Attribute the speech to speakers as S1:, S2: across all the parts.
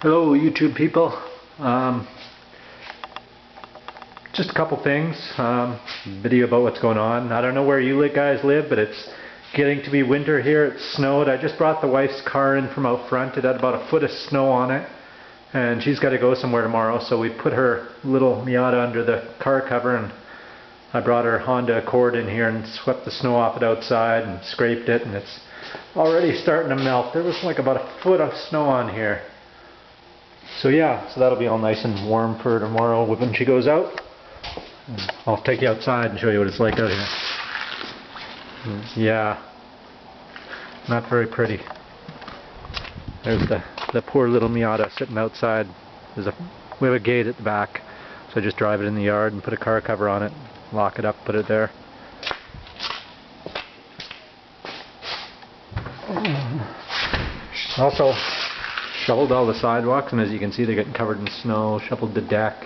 S1: Hello YouTube people. Just a couple things. Video about what's going on. I don't know where you guys live, but it's getting to be winter here. It snowed. I just brought the wife's car in from out front. It had about a foot of snow on it. And she's got to go somewhere tomorrow, so we put her little Miata under the car cover, and I brought her Honda Accord in here and swept the snow off it outside and scraped it, and it's already starting to melt. There was like about a foot of snow on here. So yeah, so that'll be all nice and warm for tomorrow when she goes out. I'll take you outside and show you what it's like out here. Yeah, not very pretty. There's the poor little Miata sitting outside. We have a gate at the back, so I just drive it in the yard and put a car cover on it, lock it up, put it there. Also shoveled all the sidewalks, and as you can see they're getting covered in snow. Shoveled the deck,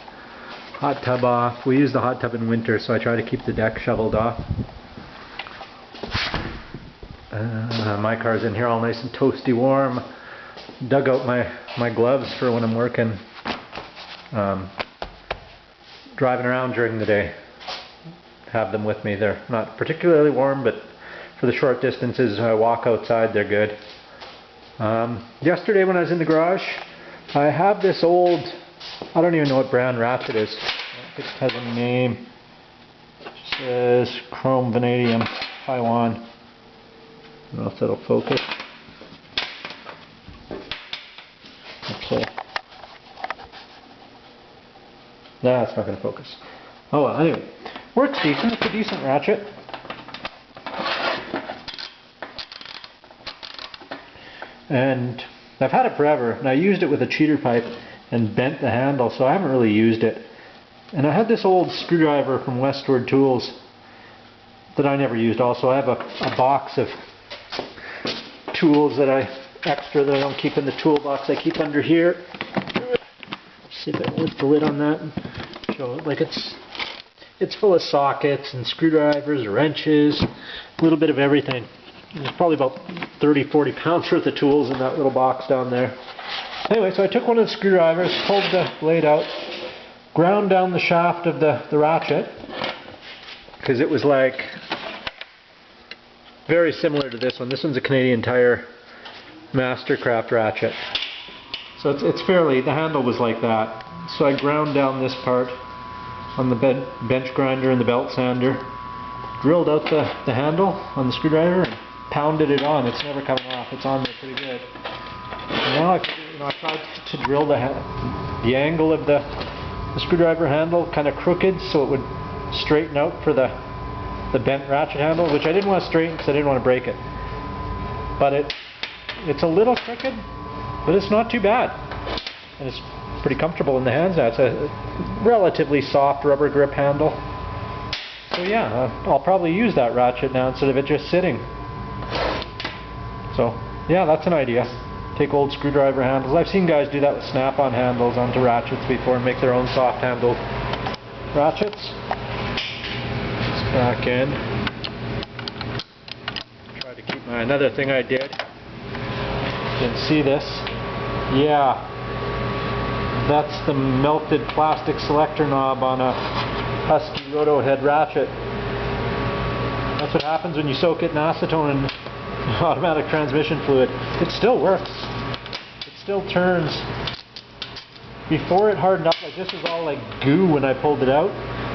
S1: hot tub off. We use the hot tub in winter, so I try to keep the deck shoveled off. My car's in here all nice and toasty warm. Dug out my gloves for when I'm working, driving around during the day. Have them with me. They're not particularly warm, but for the short distances I walk outside, they're good. Yesterday when I was in the garage, I have this old, I don't even know what brand ratchet is. I think it has a name. It says chrome vanadium, Taiwan. I don't know if that'll focus. Okay. Nah, it's not going to focus. Oh well, anyway. Works decent. It's a decent ratchet. And I've had it forever, and I used it with a cheater pipe and bent the handle, so I haven't really used it. And I had this old screwdriver from Westward Tools that I never used also. I have a box of tools that I don't keep in the toolbox. I keep under here. See if I can lift the lid on that and show it. Like it's full of sockets and screwdrivers, wrenches, a little bit of everything. There's probably about 30-40 pounds worth of tools in that little box down there. Anyway, so I took one of the screwdrivers, pulled the blade out, ground down the shaft of the ratchet, because it was like very similar to this one. This one's a Canadian Tire Mastercraft ratchet. So it's fairly, the handle was like that. So I ground down this part on the bench grinder and the belt sander, drilled out the handle on the screwdriver, and pounded it on. It's never coming off. It's on there pretty good. And now I tried to drill the angle of the screwdriver handle kind of crooked so it would straighten out for the bent ratchet handle, which I didn't want to straighten because I didn't want to break it. But it's a little crooked, but it's not too bad. And it's pretty comfortable in the hands now. It's a relatively soft rubber grip handle. So yeah, I'll probably use that ratchet now instead of it just sitting. So yeah, that's an idea. Take old screwdriver handles. I've seen guys do that with snap-on handles onto ratchets before and make their own soft-handled ratchets. It's back in. Try to keep another thing I did. You can see this. Yeah, that's the melted plastic selector knob on a Husky roto head ratchet. That's what happens when you soak it in acetone and automatic transmission fluid. It still works. It still turns. Before it hardened up, like this was all like goo when I pulled it out.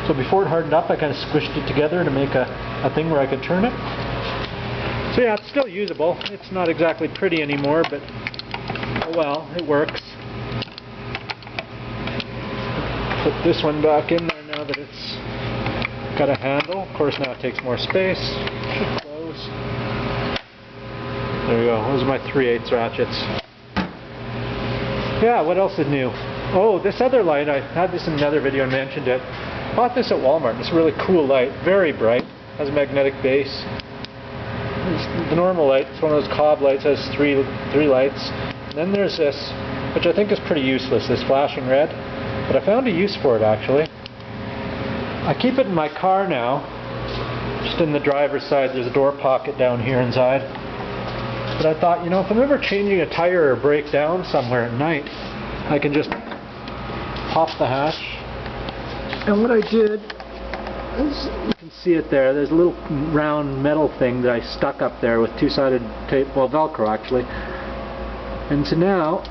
S1: So before it hardened up, I kind of squished it together to make a thing where I could turn it. So yeah, it's still usable. It's not exactly pretty anymore, but oh well, it works. Put this one back in there now that it's got a handle. Of course now it takes more space. Should close. There we go. Those are my 3/8 ratchets. Yeah, what else is new? Oh, this other light, I had this in another video and mentioned it. Bought this at Walmart. It's a really cool light. Very bright. Has a magnetic base. It's the normal light. It's one of those cob lights. It has three lights. And then there's this, which I think is pretty useless, this flashing red. But I found a use for it actually. I keep it in my car now. Just in the driver's side, there's a door pocket down here inside. But I thought, you know, if I'm ever changing a tire or break down somewhere at night, I can just pop the hatch. And what I did is, you can see it there, there's a little round metal thing that I stuck up there with two-sided tape, well, Velcro actually. And so now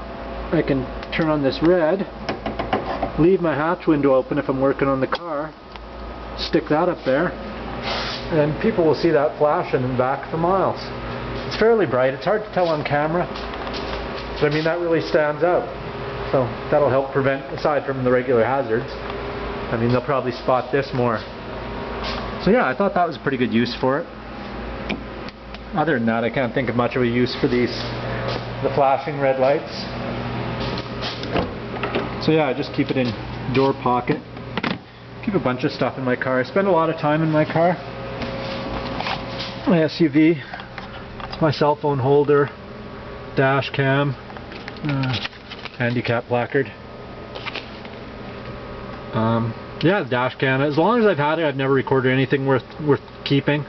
S1: I can turn on this red, leave my hatch window open if I'm working on the car, stick that up there, and people will see that flashing in the back for miles. It's fairly bright. It's hard to tell on camera, but I mean that really stands out. So that'll help prevent, aside from the regular hazards, I mean they'll probably spot this more. So yeah, I thought that was a pretty good use for it. Other than that, I can't think of much of a use for the flashing red lights. So yeah, I just keep it in door pocket. Keep a bunch of stuff in my car. I spend a lot of time in my car. My SUV, my cell phone holder, dash cam, handicap placard. Yeah, the dash cam. As long as I've had it, I've never recorded anything worth keeping.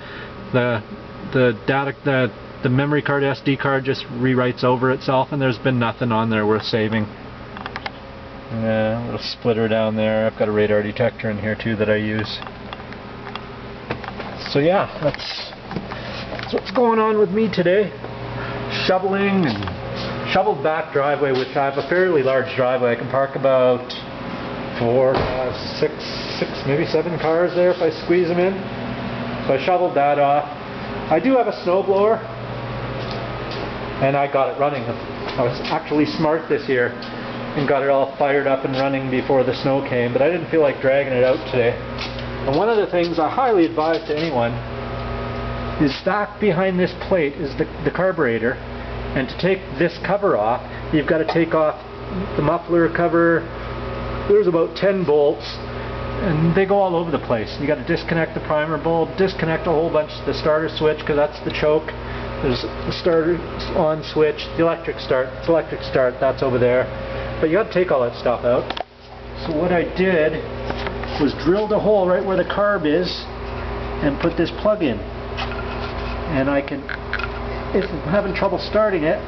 S1: The memory card, SD card, just rewrites over itself, and there's been nothing on there worth saving. A little splitter down there. I've got a radar detector in here too that I use. So yeah, that's what's going on with me today. Shoveling and shoveled back driveway, which I have a fairly large driveway. I can park about 4, 5, 6, maybe 7 cars there if I squeeze them in. So I shoveled that off. I do have a snowblower, and I got it running. I was actually smart this year and got it all fired up and running before the snow came, but I didn't feel like dragging it out today. And one of the things I highly advise to anyone is back behind this plate is the carburetor, and to take this cover off, you've got to take off the muffler cover. There's about 10 bolts, and they go all over the place. You got to disconnect the primer bulb, disconnect a whole bunch, the starter switch, because that's the choke. There's the starter on switch, the electric start, that's over there. But you got to take all that stuff out. So what I did was drilled a hole right where the carb is and put this plug in. And I can, if I'm having trouble starting it,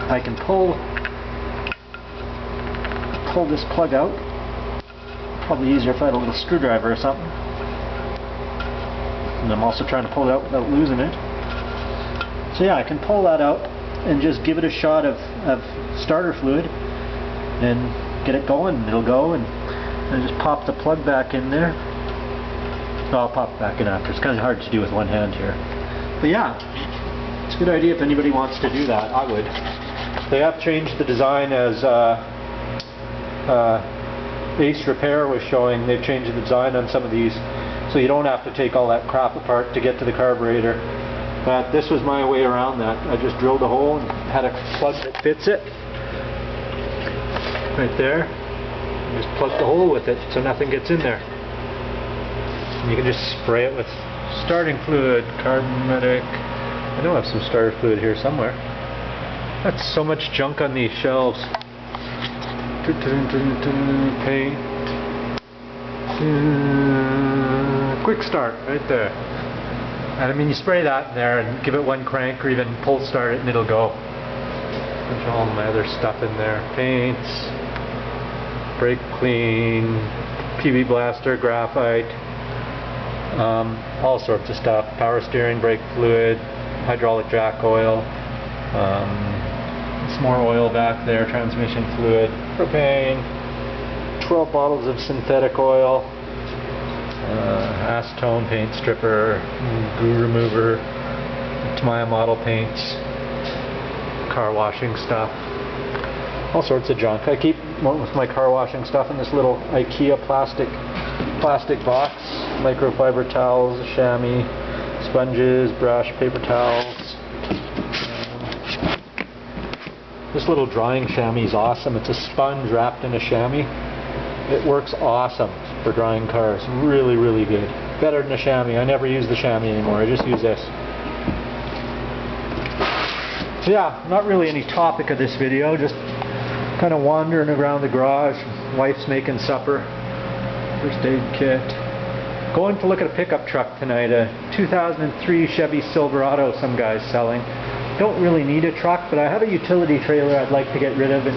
S1: I can pull this plug out. Probably easier if I had a little screwdriver or something. And I'm also trying to pull it out without losing it. So yeah, I can pull that out and just give it a shot of starter fluid and get it going, and it'll go, and just pop the plug back in there. So I'll pop it back in after. It's kind of hard to do with one hand here. But yeah, it's a good idea if anybody wants to do that. I would. They have changed the design, as Ace Repair was showing. They've changed the design on some of these, so you don't have to take all that crap apart to get to the carburetor. But this was my way around that. I just drilled a hole and had a plug that fits it. Right there. Just plug the hole with it so nothing gets in there. And you can just spray it with starting fluid, Carbon-Medic. I know I have some starter fluid here somewhere. That's so much junk on these shelves. Paint. Quick start right there. And I mean, you spray that in there and give it one crank or even pull start it and it'll go. Bunch of all my other stuff in there. Paints, brake clean, PB blaster, graphite, all sorts of stuff. Power steering, brake fluid, hydraulic jack oil, some more oil back there, transmission fluid, propane, 12 bottles of synthetic oil, acetone, paint stripper, goo remover, Tamiya model paints, car washing stuff, all sorts of junk. I keep most of my car washing stuff in this little IKEA plastic box. Microfiber towels, chamois, sponges, brush, paper towels. This little drying chamois is awesome. It's a sponge wrapped in a chamois. It works awesome for drying cars. Really, really good. Better than a chamois. I never use the chamois anymore. I just use this. So yeah, not really any topic of this video. Just kind of wandering around the garage. Wife's making supper. First aid kit. Going to look at a pickup truck tonight. A 2003 Chevy Silverado some guy's selling. don't really need a truck, but I have a utility trailer I'd like to get rid of and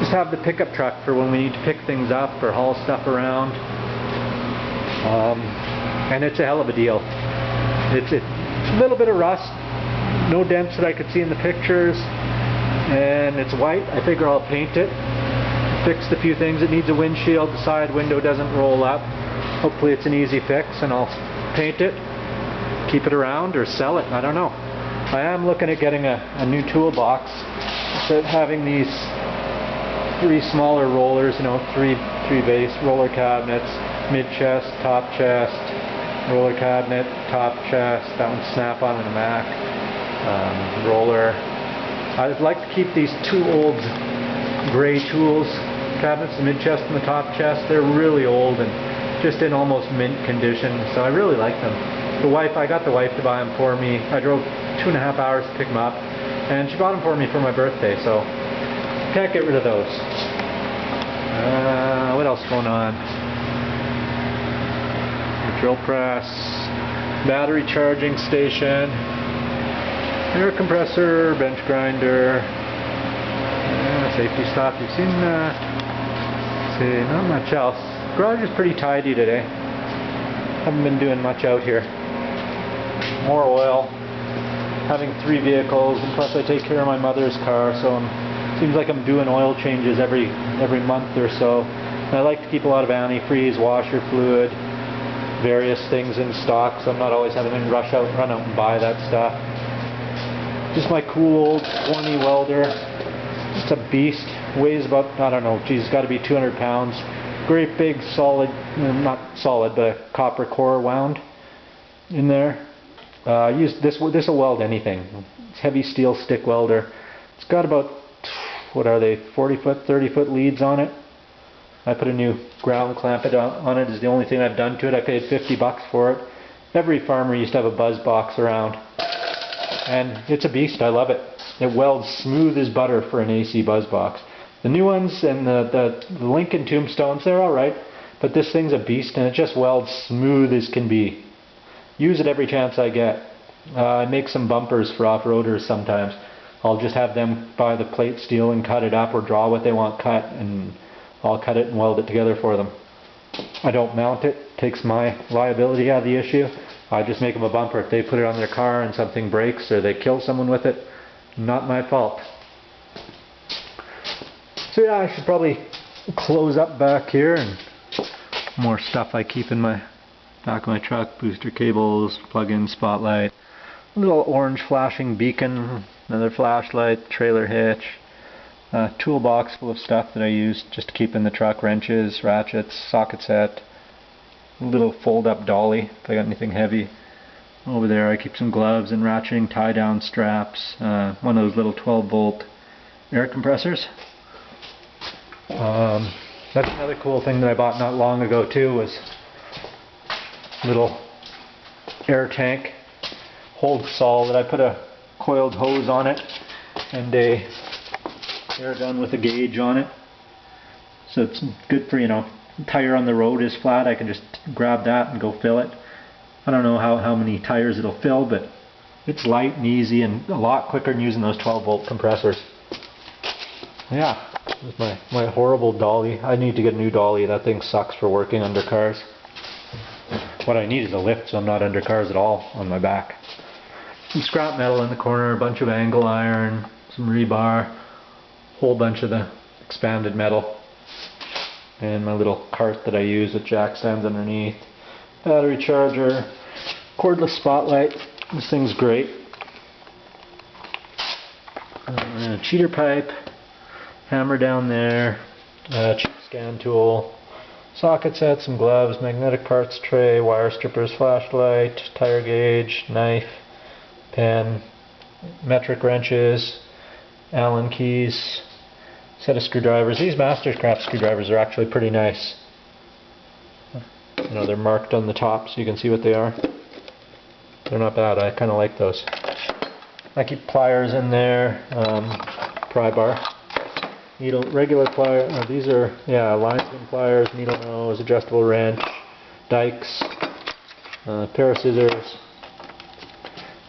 S1: just have the pickup truck for when we need to pick things up or haul stuff around. And it's a hell of a deal. It's a little bit of rust, no dents that I could see in the pictures, and it's white. I figure I'll paint it. Fixed a few things. It needs a windshield, the side window doesn't roll up. Hopefully it's an easy fix, and I'll paint it, keep it around, or sell it. I don't know. I am looking at getting a new toolbox. Instead of having these 3 smaller rollers, you know, three base roller cabinets, mid chest, top chest, roller cabinet, top chest. That one snap on in a Mac. Roller. I'd like to keep these 2 old gray tools cabinets, the mid chest and the top chest. They're really old and just in almost mint condition, so I really like them. I got the wife to buy them for me. I drove 2.5 hours to pick them up, and she bought them for me for my birthday, so can't get rid of those. What else going on? The drill press, battery charging station, air compressor, bench grinder, safety stuff. You've seen that. See, not much else. Garage is pretty tidy today. Haven't been doing much out here. More oil. Having 3 vehicles, and plus I take care of my mother's car, so seems like I'm doing oil changes every month or so. And I like to keep a lot of antifreeze, washer fluid, various things in stock, so I'm not always having to run out and buy that stuff. Just my cool old 20 welder. It's a beast. Weighs about, I don't know, geez, it's got to be 200 pounds. Great big solid, not solid, but a copper core wound in there. Use this will weld anything. It's heavy steel stick welder. It's got about, what are they, 40 foot, 30 foot leads on it. I put a new ground clamp on it. Is the only thing I've done to it. I paid $50 for it. Every farmer used to have a buzz box around. And it's a beast. I love it. It welds smooth as butter for an AC buzz box. The new ones and the Lincoln Tombstones, they're alright. But this thing's a beast, and it just welds smooth as can be. Use it every chance I get. I make some bumpers for off-roaders sometimes. I'll just have them buy the plate steel and cut it up, or draw what they want cut, and I'll cut it and weld it together for them. I don't mount it. Takes my liability out of the issue. I just make them a bumper. If they put it on their car and something breaks or they kill someone with it, not my fault. So yeah, I should probably close up back here, and more stuff I keep in my back of my truck. Booster cables, plug-in spotlight, a little orange flashing beacon, another flashlight, trailer hitch, a toolbox full of stuff that I use just to keep in the truck, wrenches, ratchets, socket set, a little fold-up dolly if I got anything heavy. Over there I keep some gloves and ratcheting tie-down straps, one of those little 12-volt air compressors. That's another cool thing that I bought not long ago too, was a little air tank, holds solid. I put a coiled hose on it and a air gun with a gauge on it, so it's good for, you know, tire on the road is flat, I can just grab that and go fill it. I don't know how many tires it'll fill, but it's light and easy and a lot quicker than using those 12-volt compressors. Yeah, this is my horrible dolly. I need to get a new dolly. That thing sucks for working under cars. What I need is a lift, so I'm not under cars at all on my back. Some scrap metal in the corner, a bunch of angle iron, some rebar, whole bunch of the expanded metal, and my little cart that I use with jack stands underneath. Battery charger, cordless spotlight. This thing's great. A cheater pipe, hammer down there, cheap scan tool, socket set, some gloves, magnetic parts tray, wire strippers, flashlight, tire gauge, knife, pen, metric wrenches, Allen keys, set of screwdrivers. These Mastercraft screwdrivers are actually pretty nice. You know, they're marked on the top so you can see what they are. They're not bad. I kind of like those. I keep pliers in there, pry bar, needle, regular pliers. These are, yeah, linesman pliers, needle nose, adjustable wrench, dikes, pair of scissors.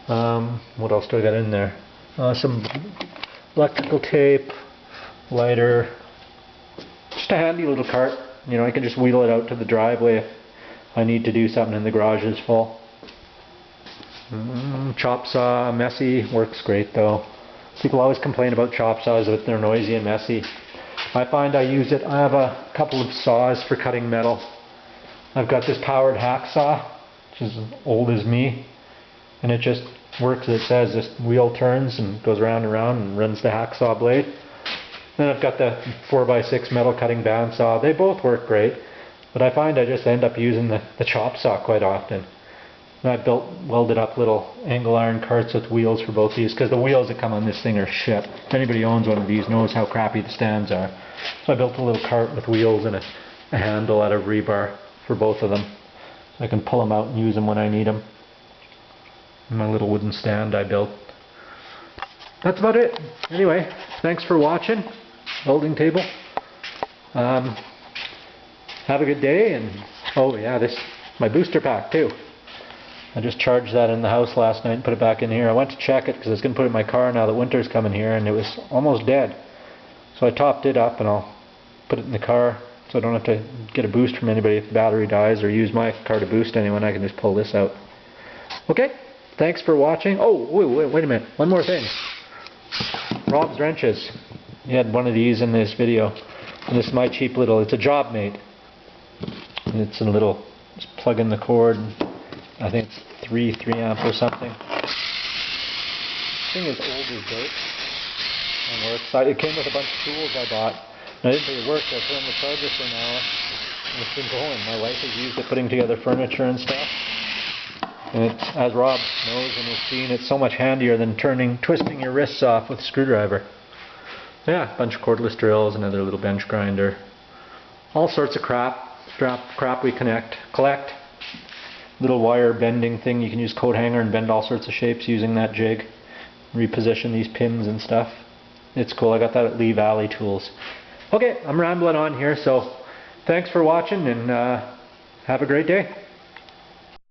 S1: What else do I got in there? some electrical tape, lighter, just a handy little cart. You know, I can just wheel it out to the driveway if I need to do something and the garage is full. Chop saw, messy, works great though. People always complain about chop saws that they're noisy and messy. I find I use it. I have a couple of saws for cutting metal. I've got this powered hacksaw, which is as old as me, and it just works as it says. This wheel turns and goes round and round and runs the hacksaw blade. Then I've got the 4x6 metal cutting bandsaw. They both work great, but I find I just end up using the chop saw quite often. And I welded up little angle iron carts with wheels for both these, because the wheels that come on this thing are shit. If anybody owns one of these knows how crappy the stands are. So I built a little cart with wheels and a handle out of rebar for both of them. So I can pull them out and use them when I need them. And my little wooden stand I built. That's about it. Anyway, thanks for watching. Building table. Have a good day, and oh yeah, this my booster pack too. I just charged that in the house last night and put it back in here. I went to check it because I was going to put it in my car now that winter's coming here, and it was almost dead. So I topped it up and I'll put it in the car so I don't have to get a boost from anybody if the battery dies, or use my car to boost anyone. I can just pull this out. Okay, thanks for watching. Oh, wait a minute. One more thing. Rob's wrenches. He had one of these in this video. And this is my cheap little, it's a job mate. And it's a little, just plug in the cord. I think it's 3 amp or something. This thing is old as dirt and works. It came with a bunch of tools I bought. And I didn't think it worked. I put on the charger for an hour and it's been going. My wife has used it putting together furniture and stuff. And it's, as Rob knows and has seen, it's so much handier than twisting your wrists off with a screwdriver. So yeah, a bunch of cordless drills, another little bench grinder. All sorts of crap we collect. Little wire bending thing. You can use coat hanger and bend all sorts of shapes using that jig. Reposition these pins and stuff. It's cool. I got that at Lee Valley Tools. Okay, I'm rambling on here, so thanks for watching, and have a great day.